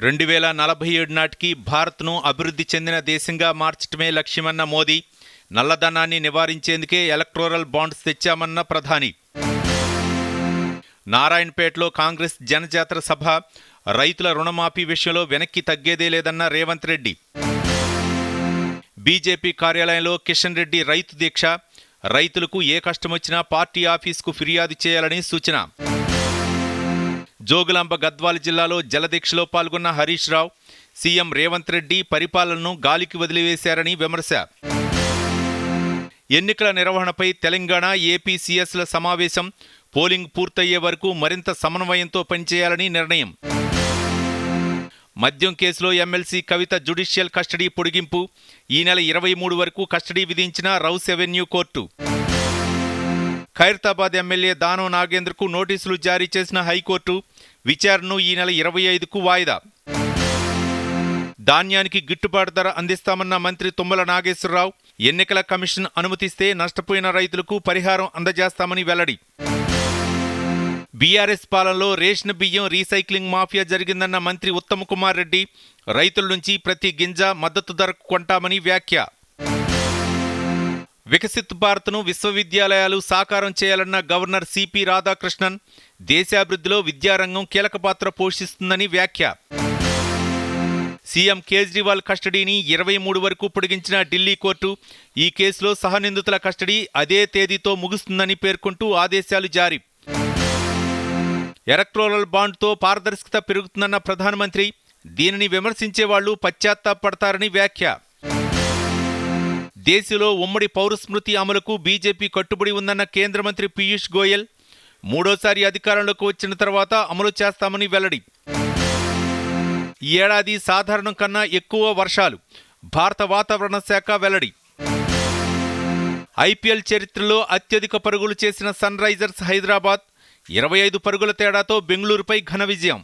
2047 నాటికి భారత్ను అభివృద్ధి చెందిన దేశంగా మార్చటమే లక్ష్యమన్న మోదీ, నల్లధనాన్ని నివారించేందుకే ఎలక్టోరల్ బాండ్స్ తెచ్చామన్న ప్రధాని. నారాయణపేటలో కాంగ్రెస్ జనజాతర సభ, రైతుల రుణమాఫీ విషయంలో వెనక్కి తగ్గేదే లేదన్న రేవంత్ రెడ్డి. బీజేపీ కార్యాలయంలో కిషన్ రెడ్డి రైతు దీక్ష, రైతులకు ఏ కష్టమొచ్చినా పార్టీ ఆఫీసుకు ఫిర్యాదు చేయాలని సూచన. జోగులాంబ గద్వాల జిల్లాలో జలదీక్షలో పాల్గొన్న హరీష్ రావు, సీఎం రేవంత్ రెడ్డి పరిపాలనను గాలికి వదిలివేశారని విమర్శ. ఎన్నికల నిర్వహణపై తెలంగాణ, ఏపీ సీఎస్ల సమావేశం, పోలింగ్ పూర్తయ్యే వరకు మరింత సమన్వయంతో పనిచేయాలని నిర్ణయం. మద్యం కేసులో ఎమ్మెల్సీ కవిత జ్యుడిషియల్ కస్టడీ పొడిగింపు, ఈ నెల 23 వరకు కస్టడీ విధించిన Rouse Avenue court. Khairatabad MLA Danam నాగేంద్రకు నోటీసులు జారీ చేసిన హైకోర్టు, విచారణను ఈ నెల 25కు వాయిదా. ధాన్యానికి గిట్టుబాటు ధర అందిస్తామన్న మంత్రి తుమ్మల నాగేశ్వరరావు, ఎన్నికల కమిషన్ అనుమతిస్తే నష్టపోయిన రైతులకు పరిహారం అందజేస్తామని వెల్లడి. బీఆర్ఎస్ పాలనలో రేషన్ బియ్యం రీసైక్లింగ్ మాఫియా జరిగిందన్న మంత్రి ఉత్తమ్ కుమార్ రెడ్డి, రైతుల నుంచి ప్రతి గింజ మద్దతు ధరకు కొంటామని వ్యాఖ్య. వికసిత్ భారత్ను విశ్వవిద్యాలయాలు సాకారం చేయాలన్న గవర్నర్ సిపి రాధాకృష్ణన్, దేశాభివృద్ధిలో విద్యారంగం కీలక పాత్ర పోషిస్తుందని వ్యాఖ్య. సీఎం కేజ్రీవాల్ కస్టడీని 23 వరకు పొడిగించిన ఢిల్లీ కోర్టు, ఈ కేసులో సహనిందితుల కస్టడీ అదే తేదీతో ముగుస్తుందని పేర్కొంటూ ఆదేశాలు జారీ. ఎలక్టోరల్ బాండ్తో పారదర్శకత పెరుగుతుందన్న ప్రధానమంత్రి, దీనిని విమర్శించే వాళ్లు పశ్చాత్తాపడతారని వ్యాఖ్య. దేశంలో ఉమ్మడి పౌరస్మృతి అమలుకు బీజేపీ కట్టుబడి ఉందన్న కేంద్ర మంత్రి పీయూష్ గోయల్, మూడోసారి అధికారంలోకి వచ్చిన తర్వాత అమలు చేస్తామని వెల్లడి. ఈ ఏడాది సాధారణం కన్నా ఎక్కువ వర్షాలు, భారత వాతావరణ శాఖ వెల్లడి. ఐపీఎల్ చరిత్రలో అత్యధిక పరుగులు చేసిన సన్ రైజర్స్ హైదరాబాద్, 25 పరుగుల తేడాతో బెంగళూరుపై ఘన విజయం.